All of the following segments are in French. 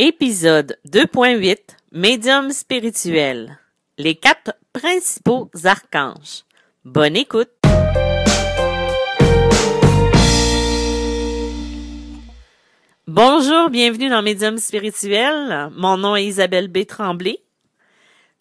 Épisode 2.8 Médium spirituel. Les 4 principaux archanges. Bonne écoute! Bonjour, bienvenue dans Médium spirituel. Mon nom est Isabelle B. Tremblay.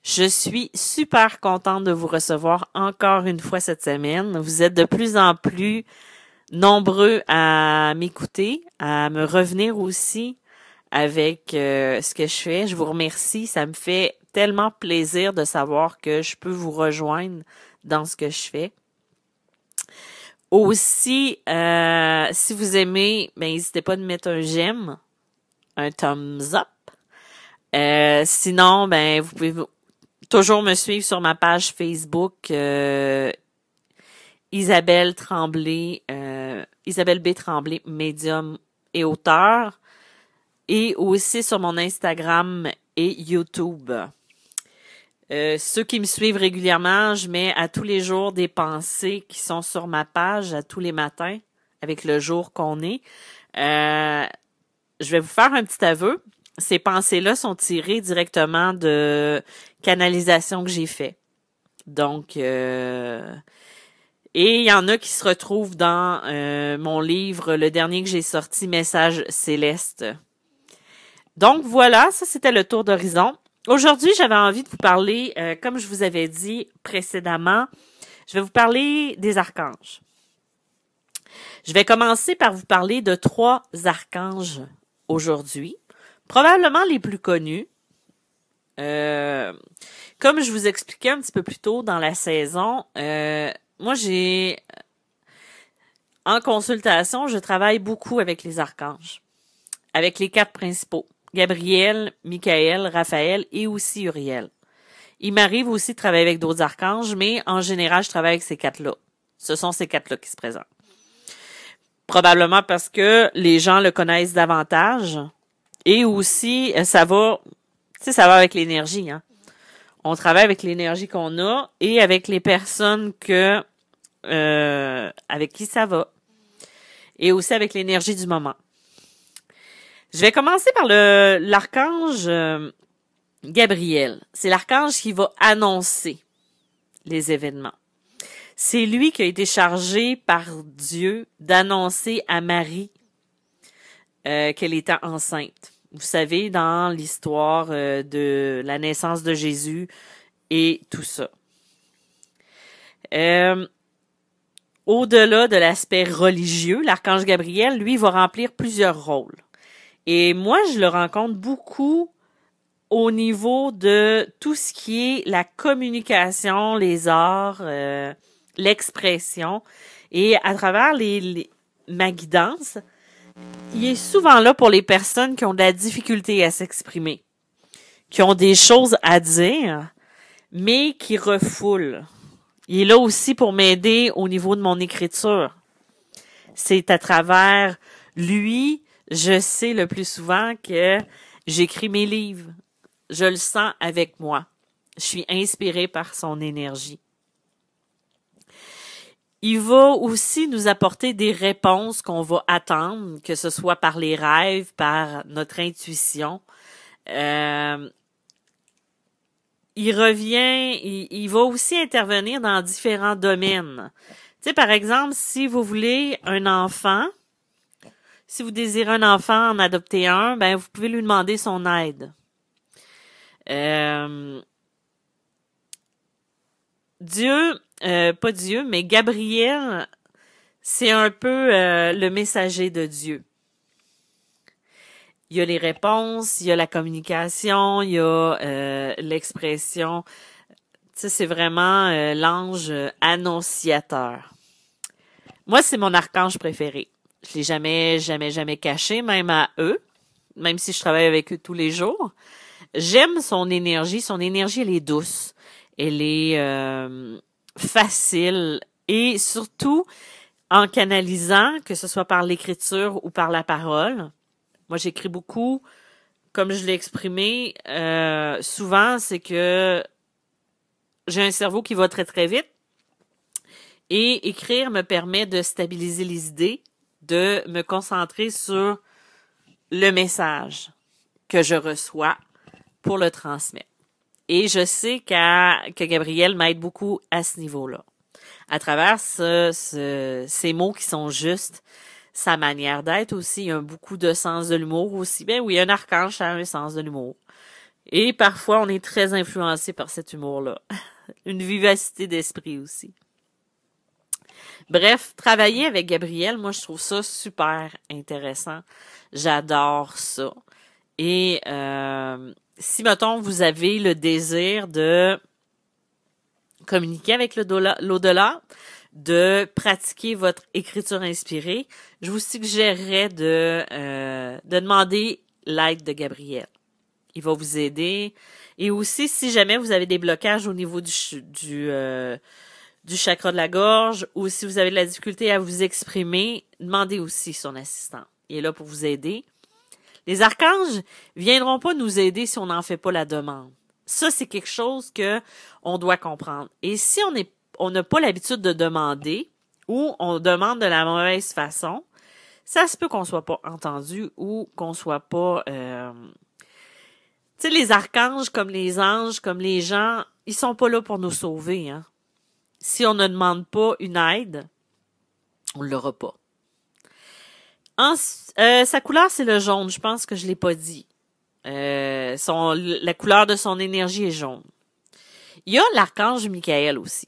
Je suis super contente de vous recevoir encore une fois cette semaine. Vous êtes de plus en plus nombreux à m'écouter, à me revenir aussi avec ce que je fais. Je vous remercie. Ça me fait tellement plaisir de savoir que je peux vous rejoindre dans ce que je fais. Aussi, si vous aimez, n'hésitez pas de mettre un j'aime, un thumbs up. Sinon, vous pouvez toujours me suivre sur ma page Facebook Isabelle Tremblay, Isabelle B. Tremblay, médium et auteur. Et aussi sur mon Instagram et YouTube. Ceux qui me suivent régulièrement, je mets à tous les jours des pensées qui sont sur ma page à tous les matins avec le jour qu'on est. Je vais vous faire un petit aveu. Ces pensées-là sont tirées directement de canalisations que j'ai fait. Donc, et il y en a qui se retrouvent dans mon livre, le dernier que j'ai sorti, Message céleste. Donc voilà, ça c'était le tour d'horizon. Aujourd'hui, j'avais envie de vous parler, comme je vous avais dit précédemment, je vais vous parler des archanges. Je vais commencer par vous parler de 3 archanges aujourd'hui, probablement les plus connus. Comme je vous expliquais un petit peu plus tôt dans la saison, moi en consultation, je travaille beaucoup avec les archanges, avec les 4 principaux. Gabriel, Michael, Raphaël et aussi Uriel. Il m'arrive aussi de travailler avec d'autres archanges, mais en général, je travaille avec ces 4-là. Ce sont ces 4-là qui se présentent. Probablement parce que les gens le connaissent davantage et aussi, ça va avec l'énergie, hein. On travaille avec l'énergie qu'on a et avec les personnes avec qui ça va. Et aussi avec l'énergie du moment. Je vais commencer par l'archange Gabriel. C'est l'archange qui va annoncer les événements. C'est lui qui a été chargé par Dieu d'annoncer à Marie qu'elle était enceinte. Vous savez, dans l'histoire de la naissance de Jésus et tout ça. Au-delà de l'aspect religieux, l'archange Gabriel, lui, va remplir plusieurs rôles. Et moi, je le rencontre beaucoup au niveau de tout ce qui est la communication, les arts, l'expression. Et à travers ma guidance, il est souvent là pour les personnes qui ont de la difficulté à s'exprimer, qui ont des choses à dire, mais qui refoulent. Il est là aussi pour m'aider au niveau de mon écriture. C'est à travers lui, je sais le plus souvent que j'écris mes livres. Je le sens avec moi. Je suis inspirée par son énergie. Il va aussi nous apporter des réponses qu'on va attendre, que ce soit par les rêves, par notre intuition. Il va aussi intervenir dans différents domaines. Tu sais, par exemple, si vous voulez un enfant, si vous désirez un enfant, en adopter un, vous pouvez lui demander son aide. Pas Dieu, mais Gabriel, c'est un peu le messager de Dieu. Il y a les réponses, il y a la communication, il y a l'expression. Tu sais, c'est vraiment l'ange annonciateur. Moi, c'est mon archange préféré. Je l'ai jamais caché, même à eux, même si je travaille avec eux tous les jours. J'aime son énergie. Son énergie, elle est douce. Elle est facile. Et surtout, en canalisant, que ce soit par l'écriture ou par la parole. Moi, j'écris beaucoup. Comme je l'ai exprimé, souvent, c'est que j'ai un cerveau qui va très, très vite. Et écrire me permet de stabiliser les idées, de me concentrer sur le message que je reçois pour le transmettre. Et je sais que Gabriel m'aide beaucoup à ce niveau-là. À travers ces mots qui sont justes, sa manière d'être aussi, il a beaucoup de sens de l'humour aussi. Ben oui, un archange a un sens de l'humour. Et parfois, on est très influencé par cet humour-là. Une vivacité d'esprit aussi. Bref, travailler avec Gabriel, moi, je trouve ça super intéressant. J'adore ça. Et si, mettons, vous avez le désir de communiquer avec l'au-delà, de pratiquer votre écriture inspirée, je vous suggérerais de demander l'aide de Gabriel. Il va vous aider. Et aussi, si jamais vous avez des blocages au niveau du chakra de la gorge ou si vous avez de la difficulté à vous exprimer, demandez aussi son assistant. Il est là pour vous aider. Les archanges viendront pas nous aider si on n'en fait pas la demande. Ça, c'est quelque chose que on doit comprendre. Et si on n'a pas l'habitude de demander ou on demande de la mauvaise façon, ça se peut qu'on soit pas entendu ou qu'on soit pas... Tu sais, les archanges, comme les anges, comme les gens, ils sont pas là pour nous sauver, hein. Si on ne demande pas une aide, on l'aura pas. Sa couleur, c'est le jaune. Je pense que je l'ai pas dit. La couleur de son énergie est jaune. Il y a l'archange Michael aussi.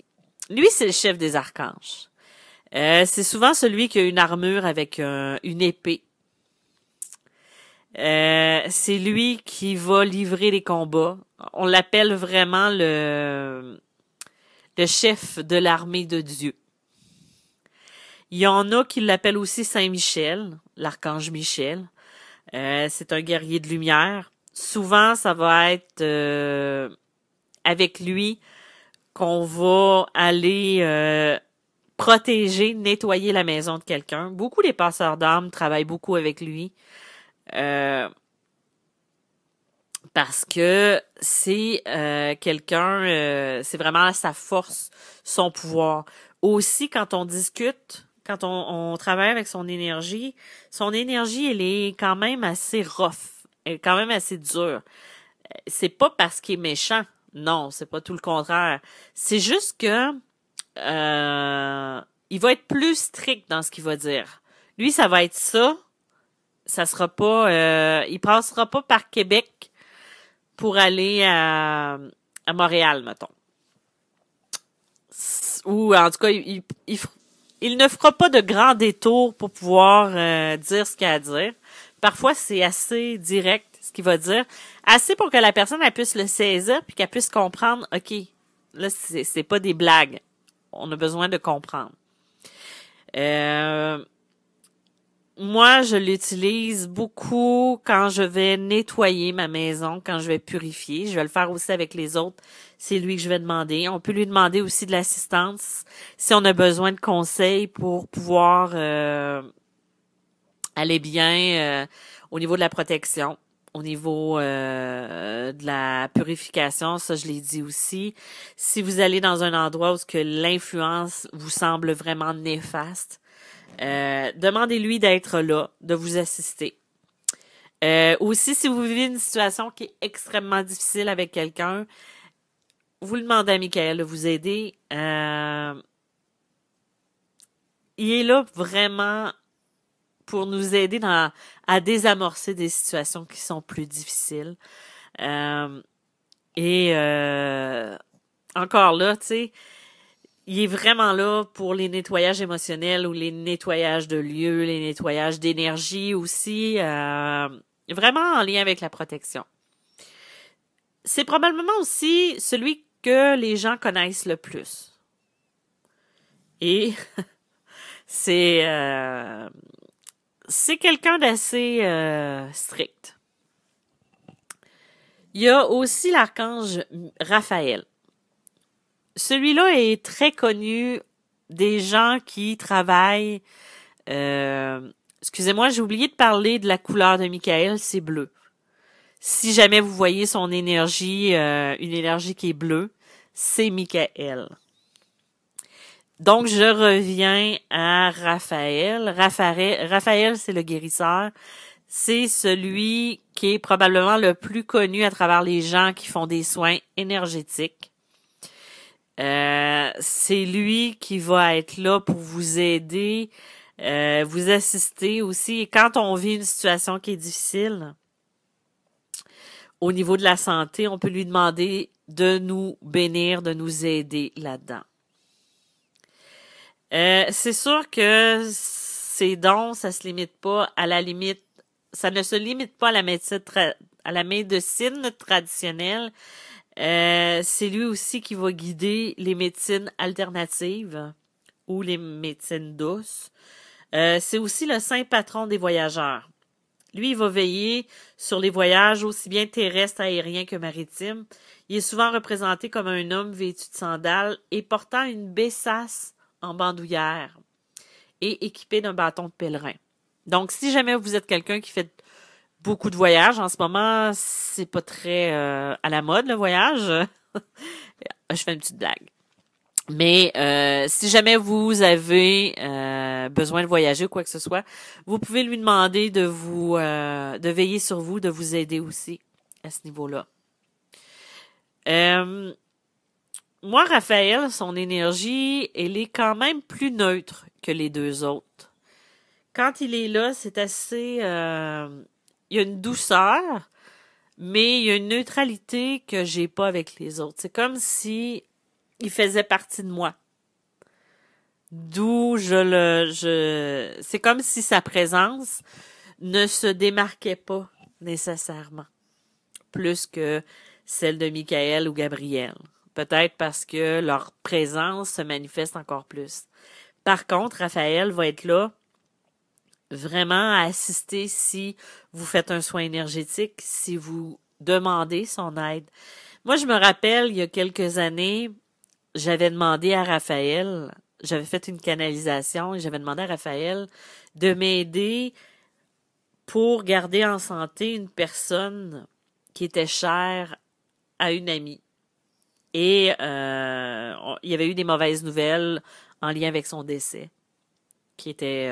Lui, c'est le chef des archanges. C'est souvent celui qui a une armure avec une épée. C'est lui qui va livrer les combats. On l'appelle vraiment le chef de l'armée de Dieu. Il y en a qui l'appellent aussi Saint-Michel, l'archange Michel. C'est un guerrier de lumière. Souvent, ça va être avec lui qu'on va aller protéger, nettoyer la maison de quelqu'un. Beaucoup les passeurs d'âmes travaillent beaucoup avec lui. Parce que c'est quelqu'un, c'est vraiment sa force, son pouvoir. Aussi, quand on discute, quand on travaille avec son énergie, elle est quand même assez rough, elle est quand même assez dure. C'est pas parce qu'il est méchant, non, c'est pas tout le contraire. C'est juste que il va être plus strict dans ce qu'il va dire. Lui, ça va être ça. Ça sera pas, il passera pas par Québec pour aller à Montréal, mettons. Ou en tout cas, il ne fera pas de grands détours pour pouvoir dire ce qu'il a à dire. Parfois, c'est assez direct ce qu'il va dire, assez pour que la personne elle puisse le saisir puis qu'elle puisse comprendre. Ok, là c'est pas des blagues. On a besoin de comprendre. Moi, je l'utilise beaucoup quand je vais nettoyer ma maison, quand je vais purifier. Je vais le faire aussi avec les autres. C'est lui que je vais demander. On peut lui demander aussi de l'assistance si on a besoin de conseils pour pouvoir aller bien au niveau de la protection, au niveau de la purification. Ça, je l'ai dit aussi. Si vous allez dans un endroit où que l'influence vous semble vraiment néfaste, demandez-lui d'être là, de vous assister. Aussi, si vous vivez une situation qui est extrêmement difficile avec quelqu'un, vous le demandez à Michael de vous aider. Il est là vraiment pour nous aider à désamorcer des situations qui sont plus difficiles. Encore là, tu sais, il est vraiment là pour les nettoyages émotionnels ou les nettoyages de lieux, les nettoyages d'énergie aussi, vraiment en lien avec la protection. C'est probablement aussi celui que les gens connaissent le plus. Et c'est quelqu'un d'assez strict. Il y a aussi l'archange Raphaël. Celui-là est très connu des gens qui travaillent... excusez-moi, j'ai oublié de parler de la couleur de Michael, c'est bleu. Si jamais vous voyez son énergie, une énergie qui est bleue, c'est Michael. Donc, je reviens à Raphaël. Raphaël, c'est le guérisseur. C'est celui qui est probablement le plus connu à travers les gens qui font des soins énergétiques. C'est lui qui va être là pour vous aider, vous assister aussi. Et quand on vit une situation qui est difficile, au niveau de la santé, on peut lui demander de nous bénir, de nous aider là-dedans. C'est sûr que ces dons, ça se limite pas à la limite, ça ne se limite pas à la médecine traditionnelle. C'est lui aussi qui va guider les médecines alternatives ou les médecines douces. C'est aussi le saint patron des voyageurs. Lui, il va veiller sur les voyages aussi bien terrestres, aériens que maritimes. Il est souvent représenté comme un homme vêtu de sandales et portant une besace en bandoulière et équipé d'un bâton de pèlerin. Donc, si jamais vous êtes quelqu'un qui fait beaucoup de voyages, en ce moment, c'est pas très à la mode, le voyage. Je fais une petite blague. Mais si jamais vous avez besoin de voyager ou quoi que ce soit, vous pouvez lui demander de veiller sur vous, de vous aider aussi à ce niveau-là. Moi, Raphaël, son énergie, elle est quand même plus neutre que les deux autres. Quand il est là, c'est assez... il y a une douceur, mais il y a une neutralité que j'ai pas avec les autres. C'est comme si il faisait partie de moi. D'où c'est comme si sa présence ne se démarquait pas nécessairement, plus que celle de Michael ou Gabriel. Peut-être parce que leur présence se manifeste encore plus. Par contre, Raphaël va être là vraiment à assister si vous faites un soin énergétique, si vous demandez son aide. Moi, je me rappelle, il y a quelques années, j'avais demandé à Raphaël, j'avais fait une canalisation et j'avais demandé à Raphaël de m'aider pour garder en santé une personne qui était chère à une amie. Et il y avait eu des mauvaises nouvelles en lien avec son décès, qui était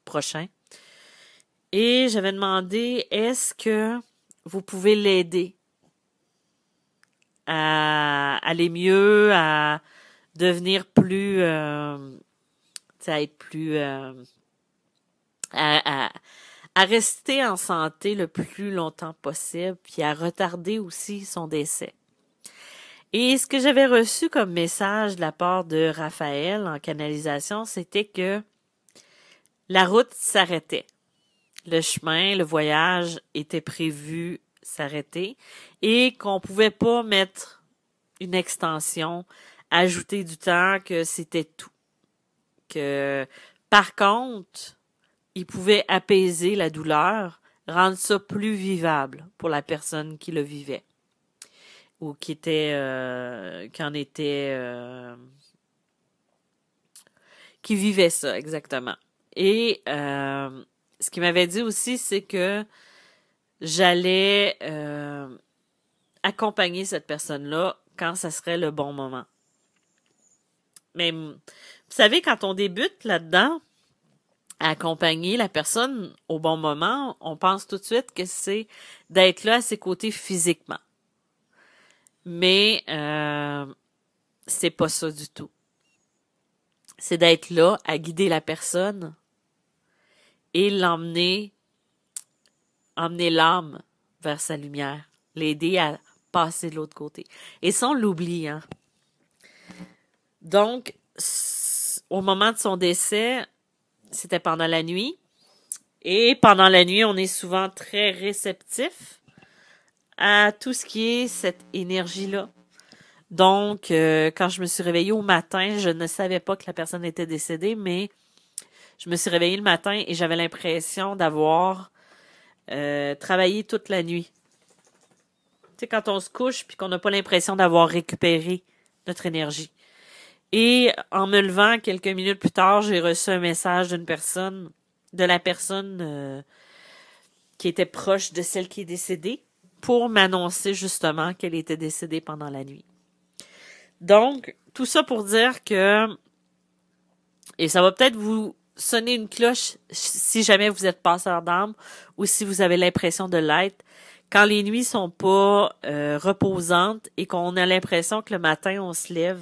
prochain. Et j'avais demandé, est-ce que vous pouvez l'aider à aller mieux, à devenir plus, à être plus, à rester en santé le plus longtemps possible, puis à retarder aussi son décès. Et ce que j'avais reçu comme message de la part de Raphaël en canalisation, c'était que la route s'arrêtait. Le chemin, le voyage était prévu s'arrêter et qu'on pouvait pas mettre une extension, ajouter du temps, que c'était tout. Que, par contre, il pouvait apaiser la douleur, rendre ça plus vivable pour la personne qui le vivait. Ou qui était qui vivait ça exactement. Et ce qu'il m'avait dit aussi, c'est que j'allais accompagner cette personne-là quand ça serait le bon moment. Mais vous savez, quand on débute là-dedans, à accompagner la personne au bon moment, on pense tout de suite que c'est d'être là à ses côtés physiquement. Mais c'est pas ça du tout. C'est d'être là à guider la personne et emmener l'âme vers sa lumière, l'aider à passer de l'autre côté. Et ça, on l'oublie, hein. Donc, au moment de son décès, c'était pendant la nuit. Et pendant la nuit, on est souvent très réceptif à tout ce qui est cette énergie-là. Donc, quand je me suis réveillée au matin, je ne savais pas que la personne était décédée, mais je me suis réveillée le matin et j'avais l'impression d'avoir travaillé toute la nuit. Tu sais, quand on se couche puis qu'on n'a pas l'impression d'avoir récupéré notre énergie. Et en me levant quelques minutes plus tard, j'ai reçu un message de la personne qui était proche de celle qui est décédée, pour m'annoncer justement qu'elle était décédée pendant la nuit. Donc, tout ça pour dire que, et ça va peut-être vous sonner une cloche si jamais vous êtes passeur d'âme ou si vous avez l'impression de l'être. Quand les nuits sont pas reposantes et qu'on a l'impression que le matin on se lève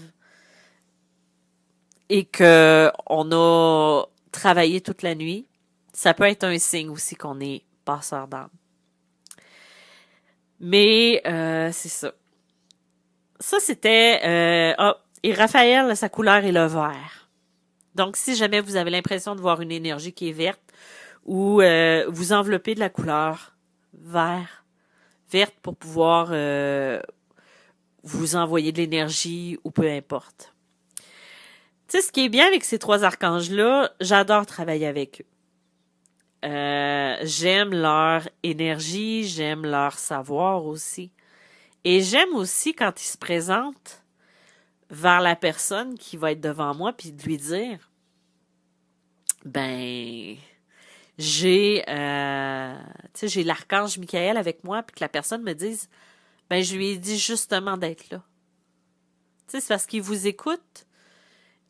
et que on a travaillé toute la nuit, ça peut être un signe aussi qu'on est passeur d'âme. Mais c'est ça. Ça, c'était... et Raphaël, sa couleur est le vert. Donc, si jamais vous avez l'impression de voir une énergie qui est verte ou vous enveloppez de la couleur verte pour pouvoir vous envoyer de l'énergie ou peu importe. Tu sais, ce qui est bien avec ces 3 archanges-là, j'adore travailler avec eux. J'aime leur énergie, j'aime leur savoir aussi. Et j'aime aussi quand ils se présentent vers la personne qui va être devant moi puis de lui dire ben j'ai j'ai l'archange Michael avec moi puis que la personne me dise ben je lui ai dit justement d'être là. Tu sais, c'est parce qu'il vous écoute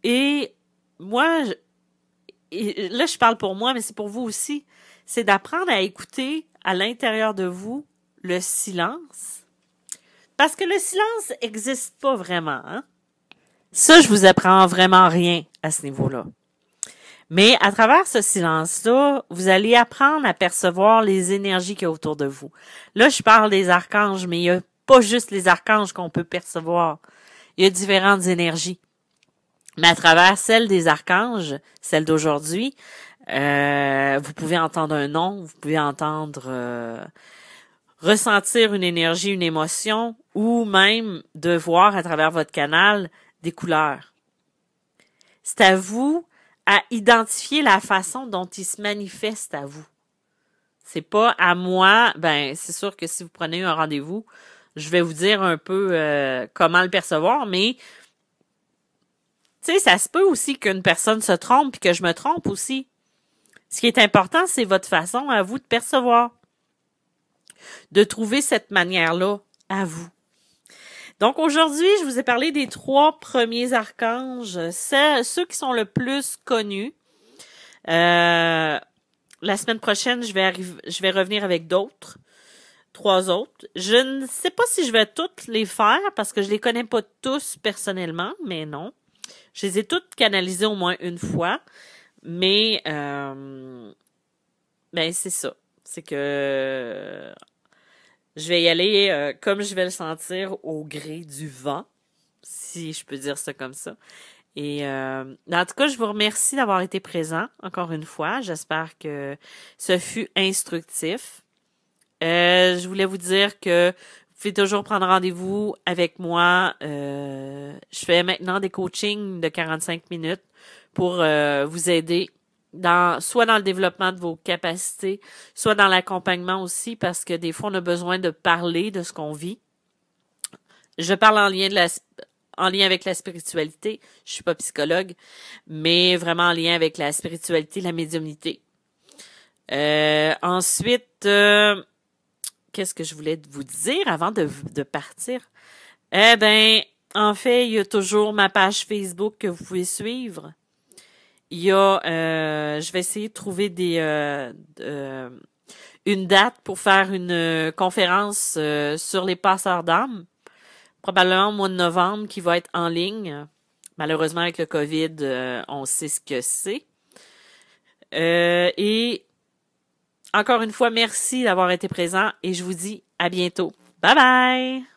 et moi et là je parle pour moi mais c'est pour vous aussi, c'est d'apprendre à écouter à l'intérieur de vous le silence. Parce que le silence n'existe pas vraiment, hein? Ça, je vous apprends vraiment rien à ce niveau-là. Mais à travers ce silence-là, vous allez apprendre à percevoir les énergies qu'il y a autour de vous. Là, je parle des archanges, mais il n'y a pas juste les archanges qu'on peut percevoir. Il y a différentes énergies. Mais à travers celle des archanges, celle d'aujourd'hui, vous pouvez entendre un nom, vous pouvez entendre... ressentir une énergie, une émotion, ou même de voir à travers votre canal des couleurs. C'est à vous à identifier la façon dont il se manifeste à vous. C'est pas à moi, ben c'est sûr que si vous prenez un rendez-vous, je vais vous dire un peu comment le percevoir, mais tu sais, ça se peut aussi qu'une personne se trompe puis que je me trompe aussi. Ce qui est important, c'est votre façon à vous de percevoir. De trouver cette manière-là à vous. Donc aujourd'hui, je vous ai parlé des 3 premiers archanges, ceux qui sont le plus connus. La semaine prochaine, je vais revenir avec d'autres, 3 autres. Je ne sais pas si je vais toutes les faire parce que je les connais pas tous personnellement, mais non. Je les ai toutes canalisées au moins une fois, mais ben c'est ça. C'est que je vais y aller comme je vais le sentir au gré du vent, si je peux dire ça comme ça. Et en tout cas, je vous remercie d'avoir été présent encore une fois. J'espère que ce fut instructif. Je voulais vous dire que vous pouvez toujours prendre rendez-vous avec moi. Je fais maintenant des coachings de 45 minutes pour vous aider soit dans le développement de vos capacités, soit dans l'accompagnement aussi, parce que des fois, on a besoin de parler de ce qu'on vit. Je parle en lien avec la spiritualité. Je suis pas psychologue, mais vraiment en lien avec la spiritualité, la médiumnité. Ensuite, qu'est-ce que je voulais vous dire avant de partir? Eh ben, en fait, il y a toujours ma page Facebook que vous pouvez suivre. Il y a, je vais essayer de trouver une date pour faire une conférence sur les passeurs d'âme, probablement au mois de novembre, qui va être en ligne. Malheureusement, avec le COVID, on sait ce que c'est. Et encore une fois, merci d'avoir été présent et je vous dis à bientôt. Bye bye!